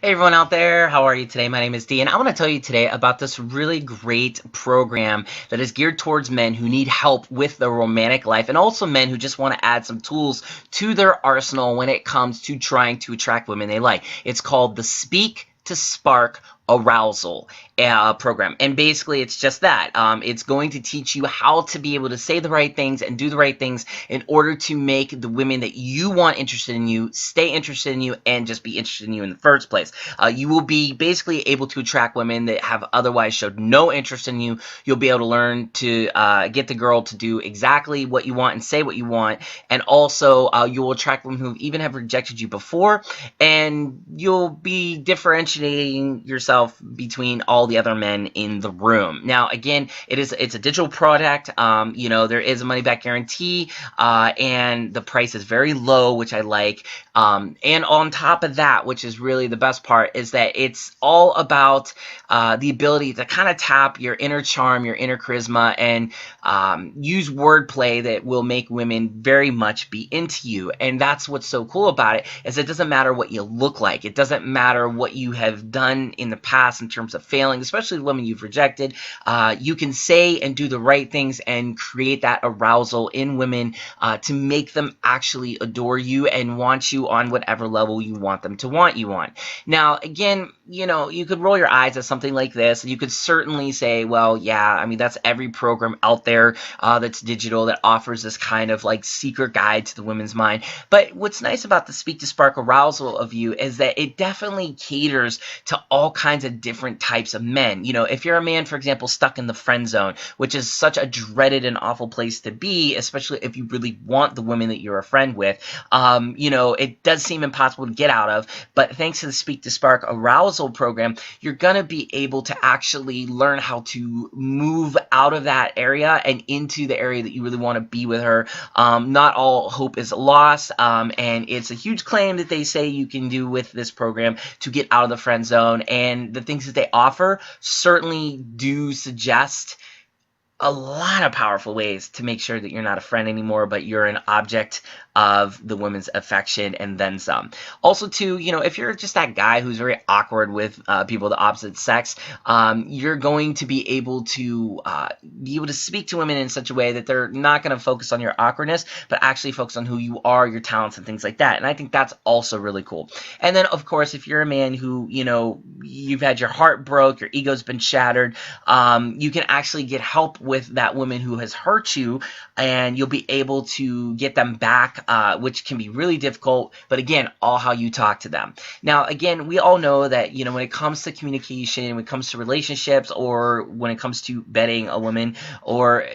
Hey everyone out there, how are you today? My name is Dee, and I want to tell you today about this really great program that is geared towards men who need help with their romantic life and also men who just want to add some tools to their arsenal when it comes to trying to attract women they like. It's called the Speak to Spark Arousal program, and basically it's just that. It's going to teach you how to be able to say the right things and do the right things in order to make the women that you want interested in you stay interested in you and just be interested in you in the first place. You will be basically able to attract women that have otherwise showed no interest in you. You'll be able to learn to get the girl to do exactly what you want and say what you want, and also you will attract women who even have rejected you before, and you'll be differentiating yourself between all the other men in the room. Now, again, it's a digital product. There is a money back guarantee, and the price is very low, which I like. And on top of that, which is really the best part, is that it's all about the ability to kind of tap your inner charm, your inner charisma, and use wordplay that will make women very much be into you. And that's what's so cool about it, is it doesn't matter what you look like. It doesn't matter what you have done in the past in terms of failing, especially the women you've rejected. You can say and do the right things and create that arousal in women to make them actually adore you and want you on whatever level you want them to want you on. Now, again, you could roll your eyes at something like this, and you could certainly say, well, yeah, I mean, that's every program out there that's digital that offers this kind of like secret guide to the women's mind. But what's nice about the Speak to Spark Arousal of you is that it definitely caters to all kinds of different types of men. If you're a man, for example, stuck in the friend zone, which is such a dreaded and awful place to be, especially if you really want the women that you're a friend with, it does seem impossible to get out of. But thanks to the Speak to Spark Arousal program, you're going to be able to actually learn how to move out of that area and into the area that you really want to be with her. Not all hope is lost, and it's a huge claim that they say you can do with this program to get out of the friend zone. And the things that they offer certainly do suggest a lot of powerful ways to make sure that you're not a friend anymore, but you're an object of the women's affection and then some. Also, too, if you're just that guy who's very awkward with people of the opposite sex, you're going to be able to speak to women in such a way that they're not going to focus on your awkwardness, but actually focus on who you are, your talents, and things like that. And I think that's also really cool. And then, of course, if you're a man who, you've had your heart broke, your ego's been shattered, you can actually get help with that woman who has hurt you, and you'll be able to get them back, which can be really difficult, but again, all how you talk to them. Now, again, we all know that, when it comes to communication, when it comes to relationships, or when it comes to betting a woman, or,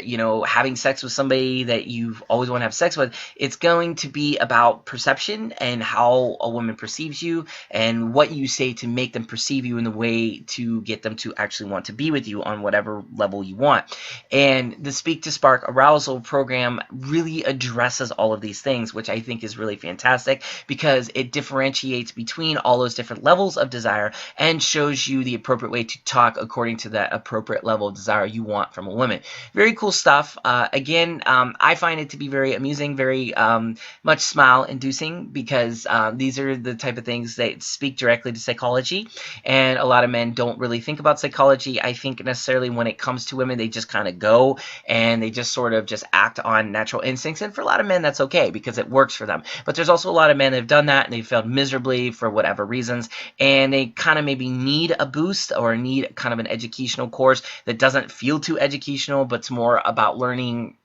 having sex with somebody that you've always want to have sex with, it's going to be about perception and how a woman perceives you and what you say to make them perceive you in the way to get them to actually want to be with you on whatever level you want. And the Speak to Spark Arousal program really addresses all of these things, which I think is really fantastic because it differentiates between all those different levels of desire and shows you the appropriate way to talk according to that appropriate level of desire you want from a woman. Very cool stuff. Again, I find it to be very amusing, very much smile-inducing, because these are the type of things that speak directly to psychology, and a lot of men don't really think about psychology. I think necessarily when it comes to women, they just kind of go and they just sort of just act on natural instincts, and for a lot of men that's okay because it works for them. But there's also a lot of men that have done that and they've failed miserably for whatever reasons, and they kind of maybe need a boost or need kind of an educational course that doesn't feel too educational, but it's more about learning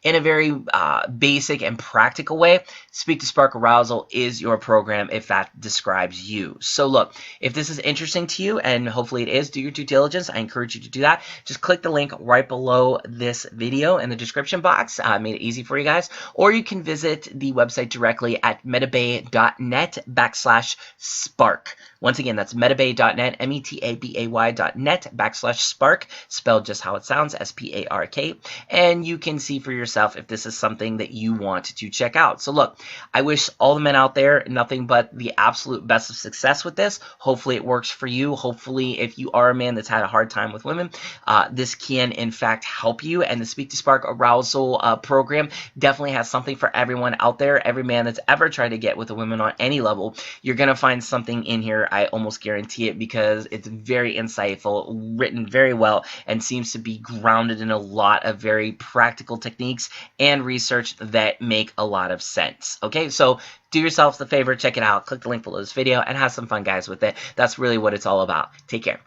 in a very basic and practical way. Speak to Spark Arousal is your program if that describes you. So look, if this is interesting to you, and hopefully it is, do your due diligence. I encourage you to do that. Just click the link right below this video in the description box. I made it easy for you guys. Or you can visit the website directly at metabay.net/spark. Once again, that's metabay.net, metabay.net/spark, spelled just how it sounds, SPARK. And you can see for yourself if this is something that you want to check out. So look, I wish all the men out there nothing but the absolute best of success with this. Hopefully it works for you. Hopefully, if you are a man that's had a hard time with women, this can in fact help you. And the Speak to Spark Arousal program definitely has something for everyone out there. Every man that's ever tried to get with a woman on any level, you're going to find something in here I almost guarantee it, because it's very insightful, written very well, and seems to be grounded in a lot of very practical techniques and research that make a lot of sense. Okay, so do yourself the favor, check it out, click the link below this video, and have some fun, guys, with it. That's really what it's all about. Take care.